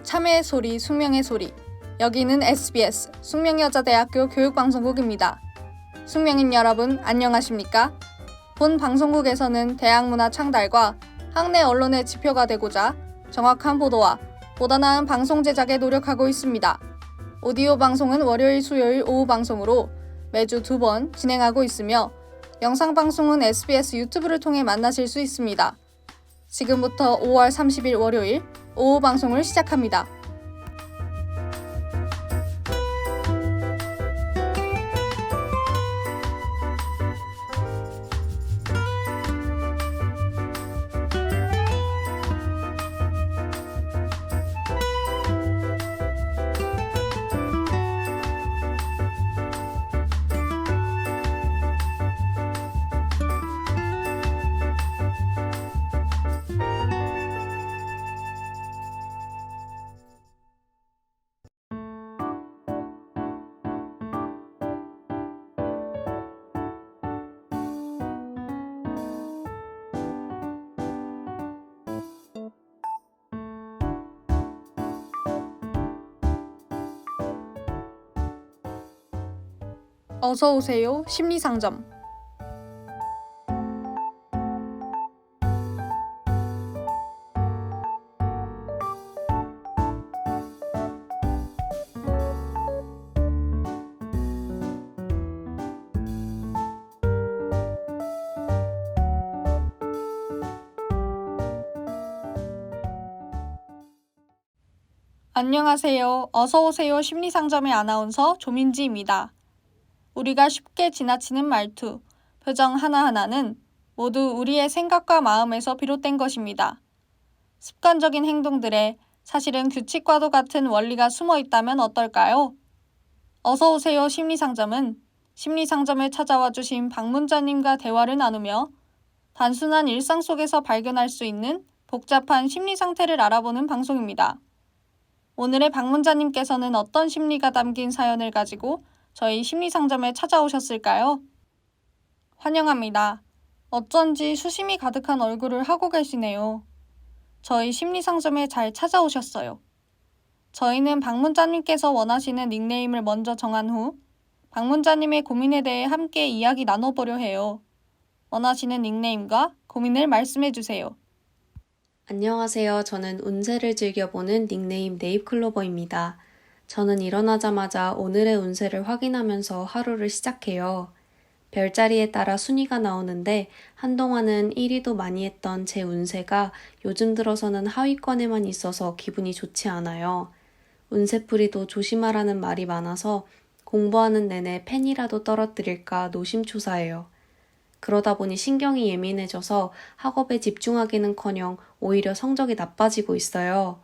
참여의 소리, 숙명의 소리. 여기는 SBS 숙명여자대학교 교육방송국입니다. 숙명인 여러분, 안녕하십니까? 본 방송국에서는 대학문화 창달과 학내 언론의 지표가 되고자 정확한 보도와 보다 나은 방송 제작에 노력하고 있습니다. 오디오 방송은 월요일, 수요일 오후 방송으로 매주 2번 진행하고 있으며 영상 방송은 SBS 유튜브를 통해 만나실 수 있습니다. 지금부터 5월 30일 월요일 오후 방송을 시작합니다. 어서 오세요. 심리상점. 안녕하세요. 어서 오세요. 심리상점의 아나운서 조민지입니다. 우리가 쉽게 지나치는 말투, 표정 하나하나는 모두 우리의 생각과 마음에서 비롯된 것입니다. 습관적인 행동들에 사실은 규칙과도 같은 원리가 숨어 있다면 어떨까요? 어서 오세요 심리상점은 심리상점에 찾아와 주신 방문자님과 대화를 나누며 단순한 일상 속에서 발견할 수 있는 복잡한 심리 상태를 알아보는 방송입니다. 오늘의 방문자님께서는 어떤 심리가 담긴 사연을 가지고 저희 심리상점에 찾아오셨을까요? 환영합니다. 어쩐지 수심이 가득한 얼굴을 하고 계시네요. 저희 심리상점에 잘 찾아오셨어요. 저희는 방문자님께서 원하시는 닉네임을 먼저 정한 후 방문자님의 고민에 대해 함께 이야기 나눠보려 해요. 원하시는 닉네임과 고민을 말씀해 주세요. 안녕하세요. 저는 운세를 즐겨보는 닉네임 네잎클로버입니다. 저는 일어나자마자 오늘의 운세를 확인하면서 하루를 시작해요. 별자리에 따라 순위가 나오는데 한동안은 1위도 많이 했던 제 운세가 요즘 들어서는 하위권에만 있어서 기분이 좋지 않아요. 운세풀이도 조심하라는 말이 많아서 공부하는 내내 펜이라도 떨어뜨릴까 노심초사해요. 그러다 보니 신경이 예민해져서 학업에 집중하기는커녕 오히려 성적이 나빠지고 있어요.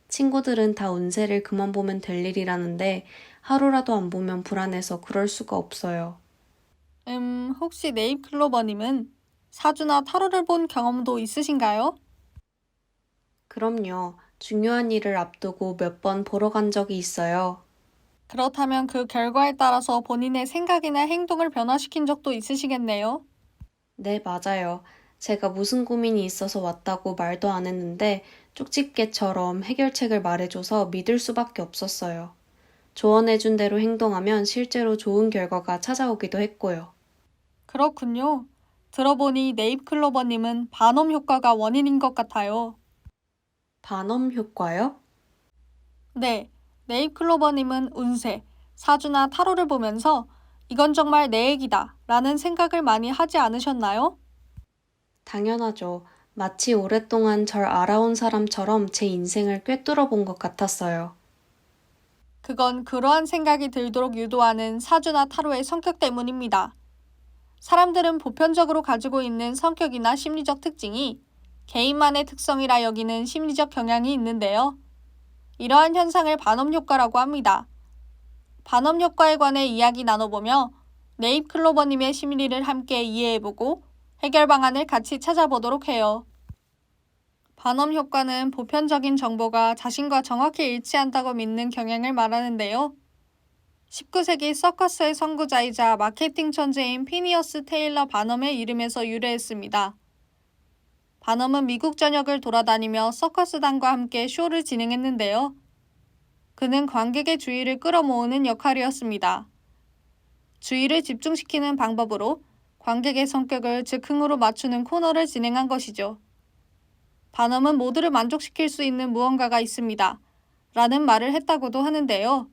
친구들은 다 운세를 그만 보면 될 일이라는데 하루라도 안 보면 불안해서 그럴 수가 없어요. 혹시 네잎클로버님은 사주나 타로를 본 경험도 있으신가요? 그럼요. 중요한 일을 앞두고 몇 번 보러 간 적이 있어요. 그렇다면 그 결과에 따라서 본인의 생각이나 행동을 변화시킨 적도 있으시겠네요. 네, 맞아요. 제가 무슨 고민이 있어서 왔다고 말도 안 했는데 쪽집게처럼 해결책을 말해줘서 믿을 수밖에 없었어요. 조언해준 대로 행동하면 실제로 좋은 결과가 찾아오기도 했고요. 그렇군요. 들어보니 네잎클로버님은 반엄 효과가 원인인 것 같아요. 반엄 효과요? 네, 네잎클로버님은 운세, 사주나 타로를 보면서 이건 정말 내 얘기다 라는 생각을 많이 하지 않으셨나요? 당연하죠. 마치 오랫동안 절 알아온 사람처럼 제 인생을 꿰뚫어 본 것 같았어요. 그건 그러한 생각이 들도록 유도하는 사주나 타로의 성격 때문입니다. 사람들은 보편적으로 가지고 있는 성격이나 심리적 특징이 개인만의 특성이라 여기는 심리적 경향이 있는데요. 이러한 현상을 반엄 효과라고 합니다. 반엄 효과에 관해 이야기 나눠보며 네잎클로버님의 심리를 함께 이해해보고 해결 방안을 같이 찾아보도록 해요. 반엄 효과는 보편적인 정보가 자신과 정확히 일치한다고 믿는 경향을 말하는데요. 19세기 서커스의 선구자이자 마케팅 천재인 피니어스 테일러 반엄의 이름에서 유래했습니다. 반엄은 미국 전역을 돌아다니며 서커스단과 함께 쇼를 진행했는데요. 그는 관객의 주의를 끌어모으는 역할이었습니다. 주의를 집중시키는 방법으로 관객의 성격을 즉흥으로 맞추는 코너를 진행한 것이죠. 반엄은 모두를 만족시킬 수 있는 무언가가 있습니다. 라는 말을 했다고도 하는데요.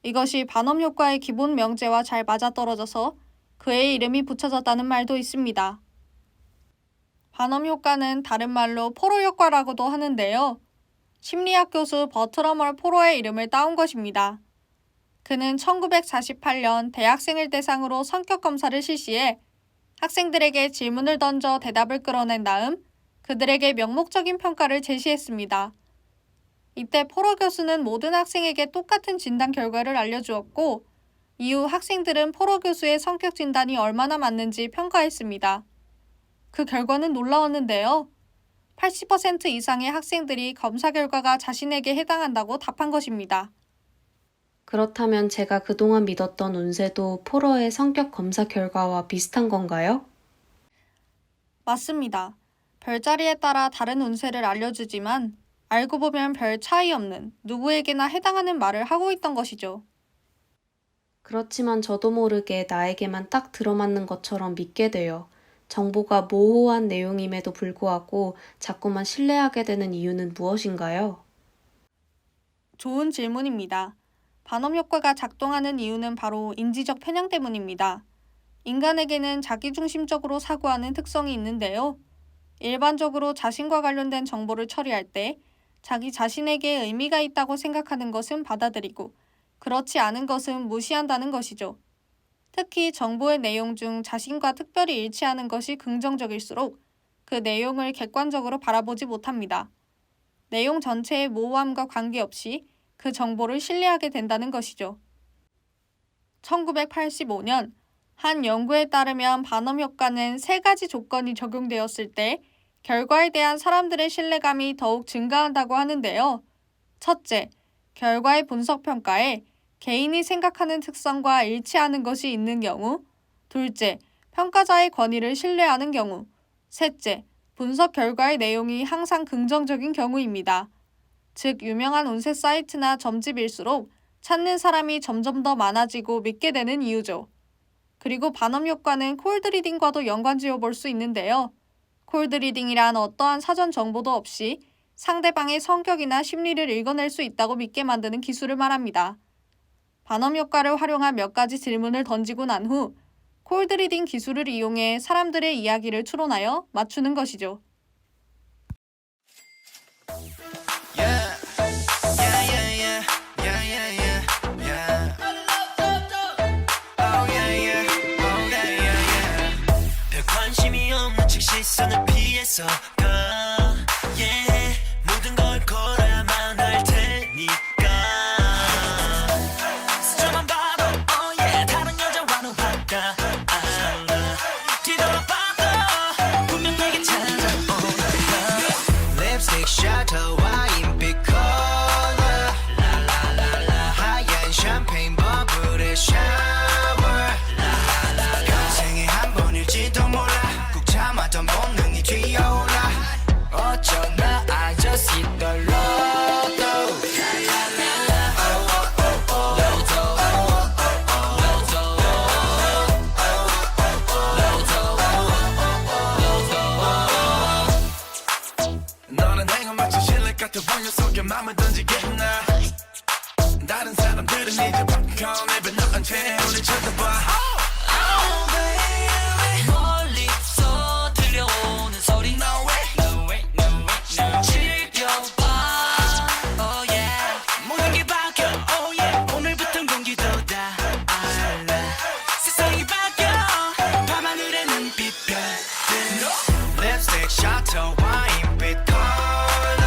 이것이 반엄 효과의 기본 명제와 잘 맞아떨어져서 그의 이름이 붙여졌다는 말도 있습니다. 반엄 효과는 다른 말로 포로 효과라고도 하는데요. 심리학 교수 버트러멀 포로의 이름을 따온 것입니다. 그는 1948년 대학생을 대상으로 성격 검사를 실시해 학생들에게 질문을 던져 대답을 끌어낸 다음 그들에게 명목적인 평가를 제시했습니다. 이때 포로 교수는 모든 학생에게 똑같은 진단 결과를 알려주었고 이후 학생들은 포로 교수의 성격 진단이 얼마나 맞는지 평가했습니다. 그 결과는 놀라웠는데요. 80% 이상의 학생들이 검사 결과가 자신에게 해당한다고 답한 것입니다. 그렇다면 제가 그동안 믿었던 운세도 포로의 성격 검사 결과와 비슷한 건가요? 맞습니다. 별자리에 따라 다른 운세를 알려주지만 알고 보면 별 차이 없는 누구에게나 해당하는 말을 하고 있던 것이죠. 그렇지만 저도 모르게 나에게만 딱 들어맞는 것처럼 믿게 돼요. 정보가 모호한 내용임에도 불구하고 자꾸만 신뢰하게 되는 이유는 무엇인가요? 좋은 질문입니다. 반엄 효과가 작동하는 이유는 바로 인지적 편향 때문입니다. 인간에게는 자기중심적으로 사고하는 특성이 있는데요. 일반적으로 자신과 관련된 정보를 처리할 때 자기 자신에게 의미가 있다고 생각하는 것은 받아들이고 그렇지 않은 것은 무시한다는 것이죠. 특히 정보의 내용 중 자신과 특별히 일치하는 것이 긍정적일수록 그 내용을 객관적으로 바라보지 못합니다. 내용 전체의 모호함과 관계없이 그 정보를 신뢰하게 된다는 것이죠. 1985년 한 연구에 따르면 반엄 효과는 3가지 조건이 적용되었을 때 결과에 대한 사람들의 신뢰감이 더욱 증가한다고 하는데요. 첫째, 결과의 분석 평가에 개인이 생각하는 특성과 일치하는 것이 있는 경우, 둘째, 평가자의 권위를 신뢰하는 경우, 셋째, 분석 결과의 내용이 항상 긍정적인 경우입니다. 즉, 유명한 운세 사이트나 점집일수록 찾는 사람이 점점 더 많아지고 믿게 되는 이유죠. 그리고 반엄 효과는 콜드리딩과도 연관지어 볼 수 있는데요. 콜드리딩이란 어떠한 사전 정보도 없이 상대방의 성격이나 심리를 읽어낼 수 있다고 믿게 만드는 기술을 말합니다. 반엄 효과를 활용한 몇 가지 질문을 던지고 난 후 콜드리딩 기술을 이용해 사람들의 이야기를 추론하여 맞추는 것이죠. 시선을 피해서 가 yeah. 모든 걸 걸어야만 할 테니까 스쳐만 봐도 oh yeah. 다른 여자와는 바꿔 뒤돌아봐도 분명 내게 찾아오는 립스틱 샤터 와인빛 컬러 라라라라 하얀 샴페인 버블의 샤워 라라라라 평생에 한 번일지도 몰라 참았던 본능이 튀어올라 어쩌나 I just hit the lotto 너는 내가 마치 실내 같은 원료 속에 맘을 던지겠나 다른 사람들은 이제 popcorn 입에 넣은 채 우리 쳐다봐 립스틱 샤터 와인빛 컬러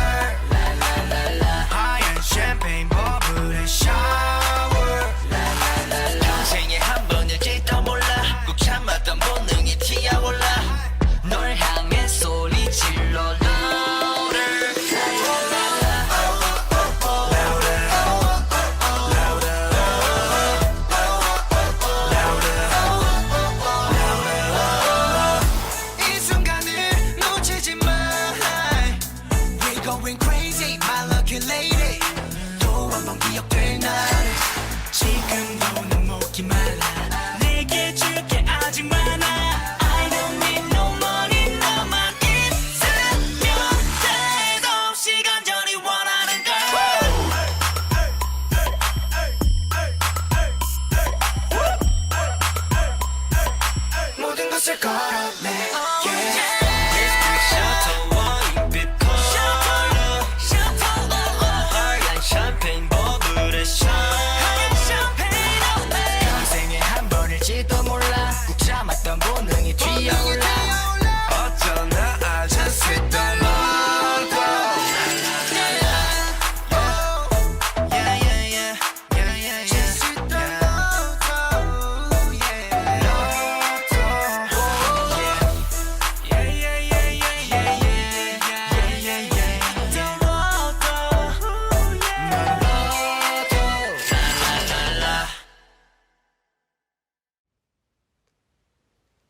하얀 샴페인 버블의 샤워 평생에 한 번일지도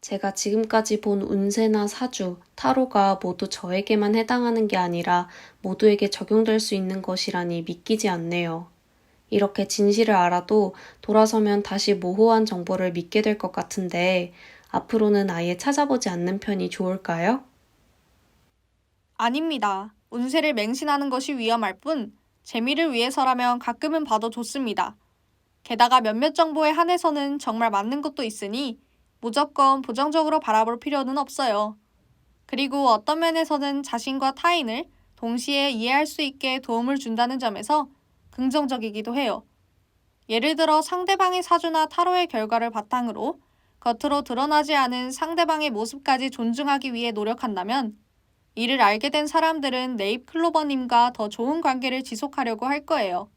제가 지금까지 본 운세나 사주, 타로가 모두 저에게만 해당하는 게 아니라 모두에게 적용될 수 있는 것이라니 믿기지 않네요. 이렇게 진실을 알아도 돌아서면 다시 모호한 정보를 믿게 될 것 같은데 앞으로는 아예 찾아보지 않는 편이 좋을까요? 아닙니다. 운세를 맹신하는 것이 위험할 뿐 재미를 위해서라면 가끔은 봐도 좋습니다. 게다가 몇몇 정보에 한해서는 정말 맞는 것도 있으니 무조건 부정적으로 바라볼 필요는 없어요. 그리고 어떤 면에서는 자신과 타인을 동시에 이해할 수 있게 도움을 준다는 점에서 긍정적이기도 해요. 예를 들어 상대방의 사주나 타로의 결과를 바탕으로 겉으로 드러나지 않은 상대방의 모습까지 존중하기 위해 노력한다면 이를 알게 된 사람들은 네잎클로버님과 더 좋은 관계를 지속하려고 할 거예요.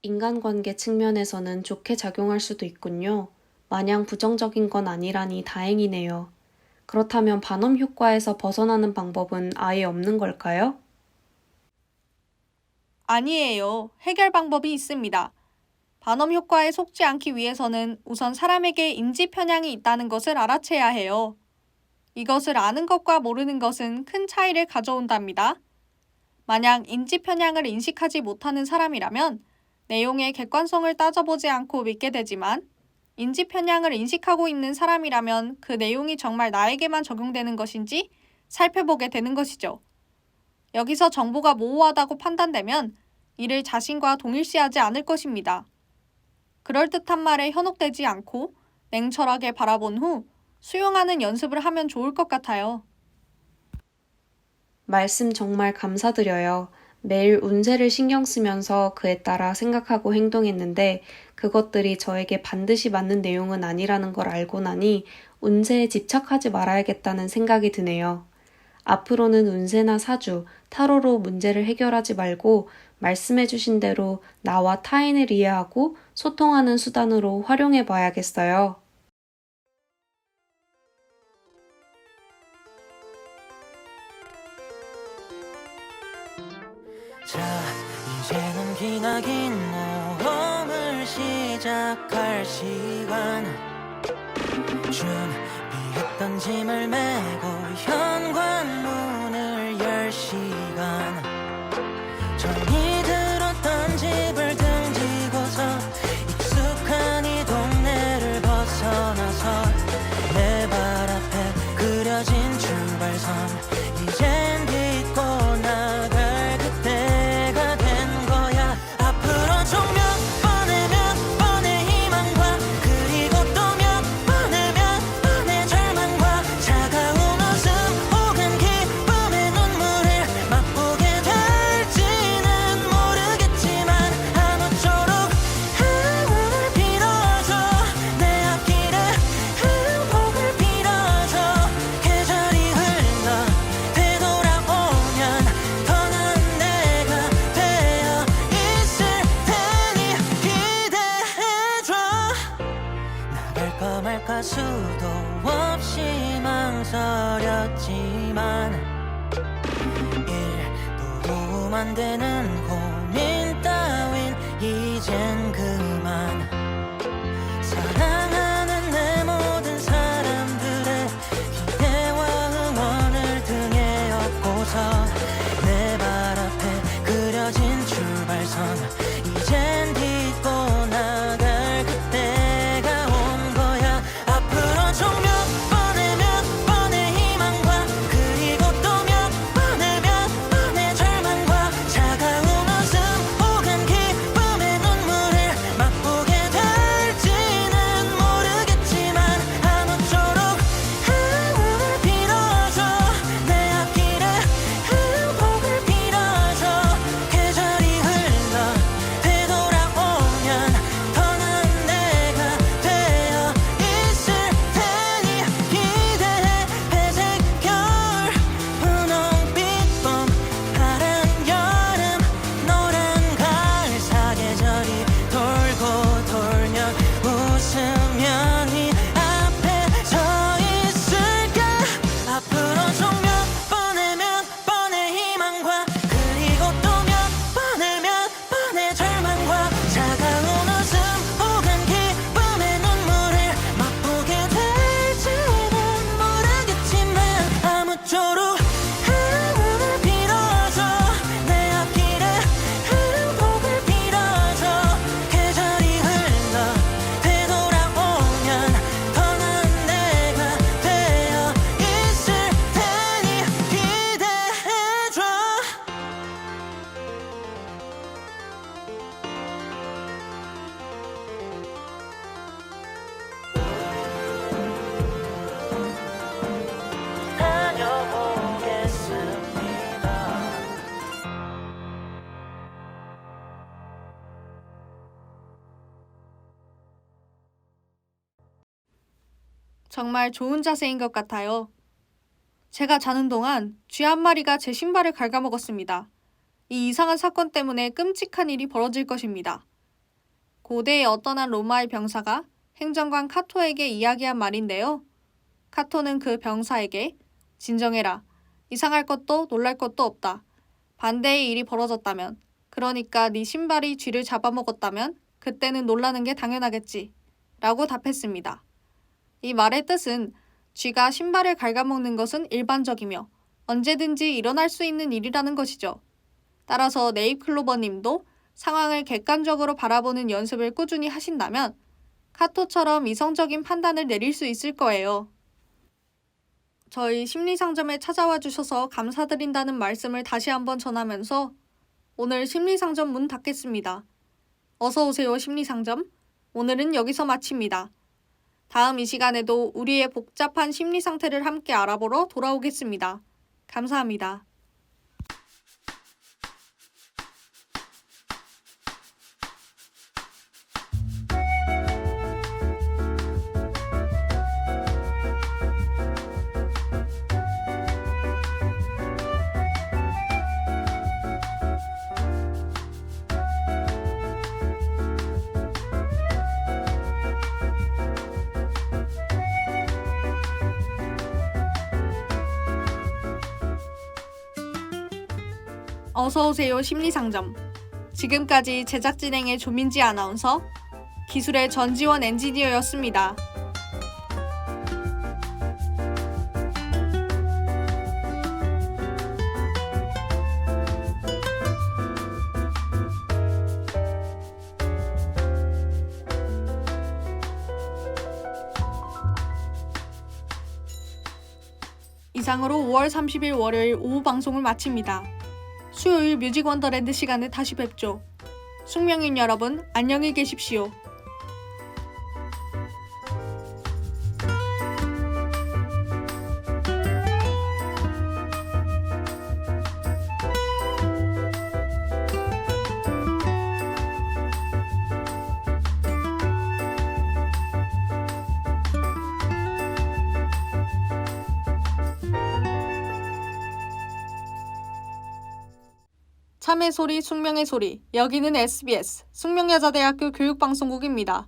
인간관계 측면에서는 좋게 작용할 수도 있군요. 마냥 부정적인 건 아니라니 다행이네요. 그렇다면 반엄 효과에서 벗어나는 방법은 아예 없는 걸까요? 아니에요. 해결 방법이 있습니다. 반엄 효과에 속지 않기 위해서는 우선 사람에게 인지 편향이 있다는 것을 알아채야 해요. 이것을 아는 것과 모르는 것은 큰 차이를 가져온답니다. 만약 인지 편향을 인식하지 못하는 사람이라면 내용의 객관성을 따져보지 않고 믿게 되지만 인지 편향을 인식하고 있는 사람이라면 그 내용이 정말 나에게만 적용되는 것인지 살펴보게 되는 것이죠. 여기서 정보가 모호하다고 판단되면 이를 자신과 동일시하지 않을 것입니다. 그럴듯한 말에 현혹되지 않고 냉철하게 바라본 후 수용하는 연습을 하면 좋을 것 같아요. 말씀 정말 감사드려요. 매일 운세를 신경 쓰면서 그에 따라 생각하고 행동했는데 그것들이 저에게 반드시 맞는 내용은 아니라는 걸 알고 나니 운세에 집착하지 말아야겠다는 생각이 드네요. 앞으로는 운세나 사주, 타로로 문제를 해결하지 말고 말씀해주신 대로 나와 타인을 이해하고 소통하는 수단으로 활용해 봐야겠어요. 자, 이제는 기나긴 모험을 시작할 시간. 준비했던 짐을 메고 현관문을 열 시간. 전이 들었던 집을 등지고서 익숙한 이 동네를 벗어나서 내 발 앞에 그려진 출발선. 이젠 딛고 나갈 그때가 된 거야. 앞으로 총 몇 번의 희망과 그리고 또 몇 번의 절망과 차가운 웃음 혹은 기쁨의 눈물을 맛보게 될지는 모르겠지만 아무쪼록 행운을 빌어줘. 내 앞길에 행복을 빌어줘. 계절이 흘러 되돌아오면 더 나은 내가 되어 있을 테니 기대해줘. 나갈까 말까 수도 없이 망설였지만 일도 도움 안 되는 고민 따윈 이젠 그만. 사랑하는 내 모든 사람들의 기대와 응원을 등에 업고서 내 발 앞에 그려진 출발선. 이젠 딛고 나갈 그때가 온 거야. 앞으로 총 몇 번의 희망과 그리고 또 몇 번의 절망과 차가운 웃음 혹은 기쁨의 눈물을 맛보게 될지는 모르겠지만 아무쪼록 행운을 빌어줘. 내 앞길에 행복을 빌어줘. 계절이 흘러 정말 좋은 자세인 것 같아요. 제가 자는 동안 쥐 한 마리가 제 신발을 갉아먹었습니다. 이 이상한 사건 때문에 끔찍한 일이 벌어질 것입니다. 고대의 어떤 한 로마의 병사가 행정관 카토에게 이야기한 말인데요. 카토는 그 병사에게 진정해라. 이상할 것도 놀랄 것도 없다. 반대의 일이 벌어졌다면, 그러니까 네 신발이 쥐를 잡아먹었다면 그때는 놀라는 게 당연하겠지. 라고 답했습니다. 이 말의 뜻은 쥐가 신발을 갉아먹는 것은 일반적이며 언제든지 일어날 수 있는 일이라는 것이죠. 따라서 네잎클로버 님도 상황을 객관적으로 바라보는 연습을 꾸준히 하신다면 카토처럼 이성적인 판단을 내릴 수 있을 거예요. 저희 심리상점에 찾아와 주셔서 감사드린다는 말씀을 다시 한번 전하면서 오늘 심리상점 문 닫겠습니다. 어서 오세요 심리상점. 오늘은 여기서 마칩니다. 다음 이 시간에도 우리의 복잡한 심리 상태를 함께 알아보러 돌아오겠습니다. 감사합니다. 어서오세요 심리상점. 지금까지 제작 진행의 조민지 아나운서, 기술의 전지원 엔지니어였습니다. 이상으로 5월 30일 월요일 오후 방송을 마칩니다. 수요일 뮤직 원더랜드 시간에 다시 뵙죠. 숙명인 여러분, 안녕히 계십시오. 참의 소리, 숙명의 소리. 여기는 SBS 숙명여자대학교 교육방송국입니다.